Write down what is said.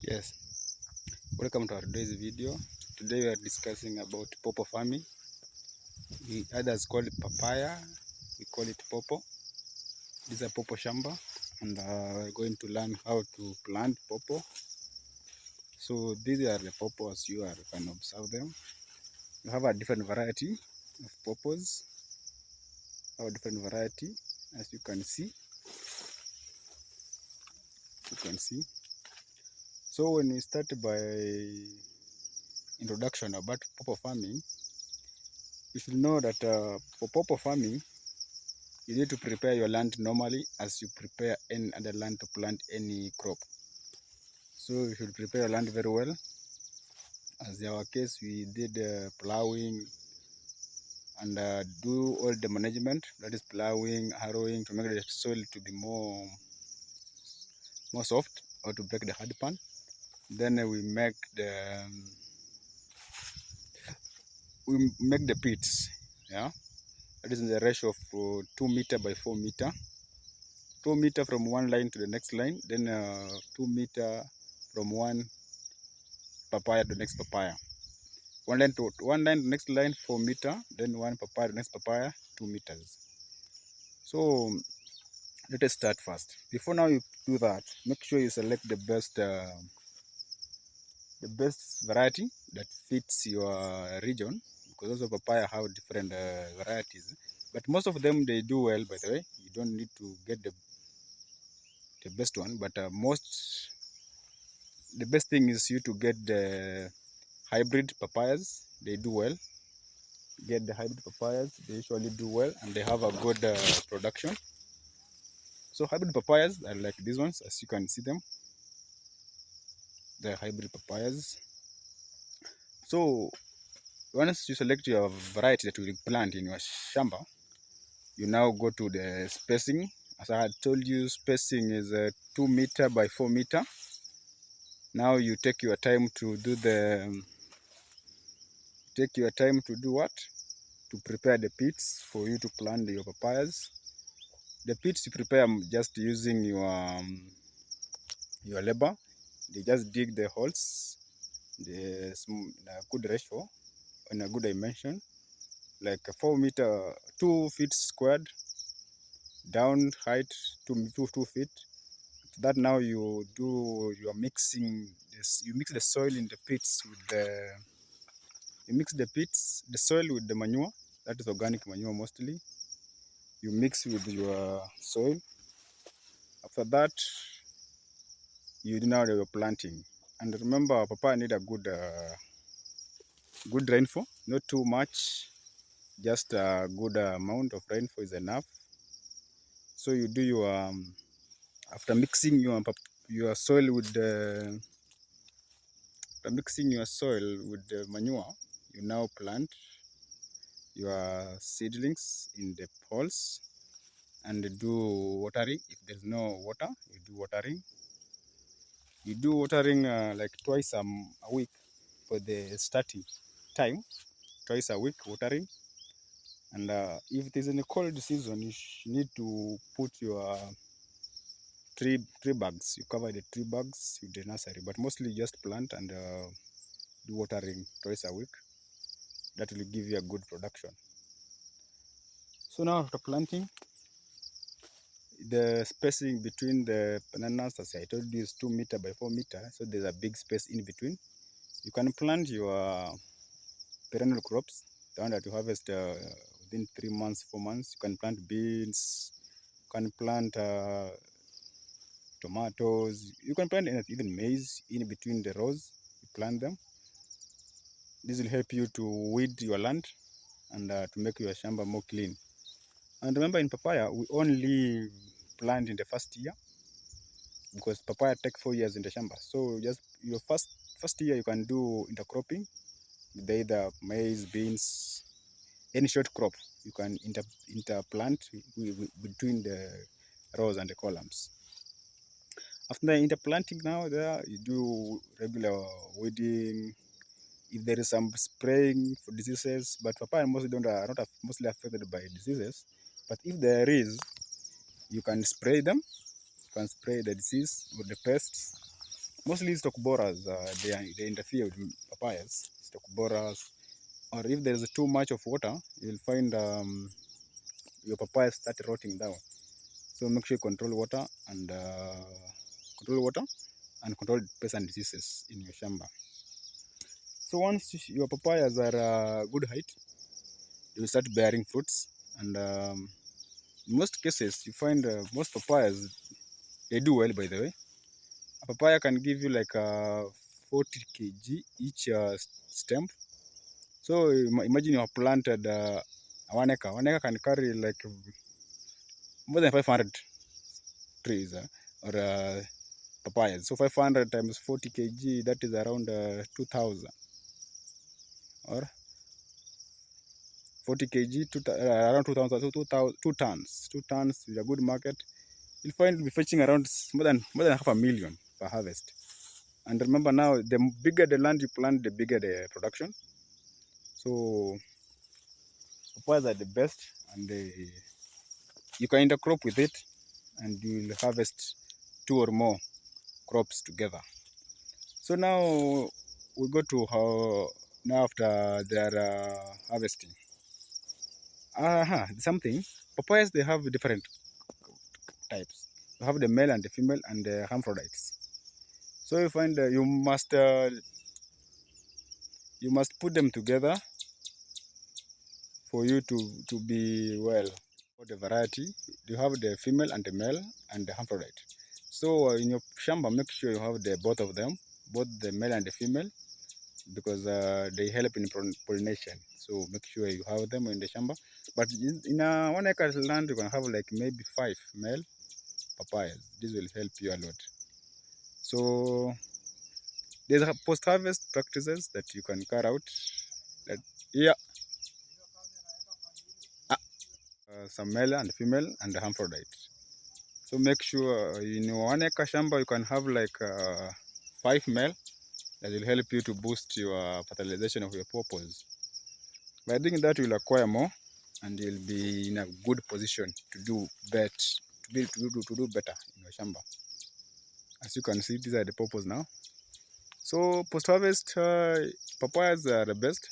Yes, welcome to our today's video. Today we are discussing about pawpaw farming. Others call it papaya, we call it pawpaw. This is a pawpaw shamba, and we're going to learn how to plant pawpaw. So these are the pawpaws you can observe them. You have a different variety of pawpaws, a different variety as you can see. So when we start by introduction about pawpaw farming, you should know that for pawpaw farming, you need to prepare your land normally as you prepare any other land to plant any crop. So you should prepare your land very well. As in our case, we did plowing and do all the management, that is plowing, harrowing, to make the soil to be more soft, or to break the hard pan. Then we make the pits. Yeah, that is in the ratio of 2 meter by 4 meter. 2 meter from one line to the next line, then 2 meter from one papaya to the next papaya. One line to the next line 4 meter, then one papaya to the next papaya 2 meters. So let us start first. Before now you do that, make sure you select the best variety that fits your region, because also papaya have different varieties. But most of them they do well, by the way. You don't need to get the best one, but the best thing is you to get the hybrid papayas. They do well. Get the hybrid papayas, they usually do well and they have a good production. So hybrid papayas are like these ones, as you can see them. They're hybrid papayas. So once you select your variety that you will plant in your shamba, you now go to the spacing. As I had told you, spacing is 2 meter by 4 meter. Now you take your time to do what? To prepare the pits for you to plant your papayas. The pits you prepare just using your labor. They just dig the holes in a good ratio, in a good dimension, like 4 meter, 2 feet squared, down height 2 feet. After that, now you do your mixing. You mix the soil in the pits with the soil with the manure. That is organic manure mostly. You mix with your soil. After that, you do now your planting. And remember, papaya need a good rainfall, not too much, just a good amount of rainfall is enough. So you do your after mixing your soil with the manure, you now plant your seedlings in the holes and do watering. If there's no water, you do watering. You do watering like twice a week for the starting time. Twice a week watering. And if it is in a cold season, you need to put your tree bags. You cover the tree bags with the nursery, but mostly just plant and do watering twice a week. That will give you a good production. So now after planting, the spacing between the bananas, as I told you, is 2 meter by 4 meter. So there's a big space in between. You can plant your perennial crops, the one that you harvest within 3 months, 4 months. You can plant beans, you can plant tomatoes, you can plant even maize in between the rows. You plant them. This will help you to weed your land and to make your shamba more clean. And remember, in papaya, we only plant in the first year, because papaya take 4 years in the shamba. So just your first year you can do intercropping with either maize, beans, any short crop. You can interplant between the rows and the columns. After the interplanting, now there you do regular weeding. If there is some spraying for diseases, but papaya mostly are not mostly affected by diseases. But if there is, you can spray them. You can spray the disease or the pests. Mostly stock borers, they interfere with papayas. Stock borers, or if there is too much of water, you'll find your papaya start rotting down. So make sure you control water and control pests and diseases in your shamba. So once your papayas are good height, they will start bearing fruits. And in most cases, you find most papayas, they do well, by the way. A papaya can give you like 40 kg each stem. So imagine you have planted 1 acre. 1 acre can carry like more than 500 trees or papayas. So 500 times 40 kg, that is around 2,000, or 40 kg, around 2,000, so 2 tons. 2 tons with a good market. You'll find you'll be fetching around more than half a million per harvest. And remember now, the bigger the land you plant, the bigger the production. So papayas are the best, and you can intercrop with it, and you will harvest 2 or more crops together. So now we go to how now after they are harvesting. Something papayas, they have different types. You have the male and the female and the hermaphrodites. So you find you must put them together for you to be well. For the variety, you have the female and the male and the hermaphrodite. So in your shamba, make sure you have the both of them, both the male and the female, because they help in pollination. So make sure you have them in the shamba. But in a 1 acre land, you can have like maybe 5 male papayas. This will help you a lot. So there's post-harvest practices that you can carry out. That, yeah, some male and female and the hermaphrodite. So make sure in your 1 acre shamba you can have like 5 male. That will help you to boost your fertilization of your purpose. By doing that, you'll acquire more, and you'll be in a good position to do better, to do better in your shamba. As you can see, these are the purpose now. So post harvest, papayas are the best.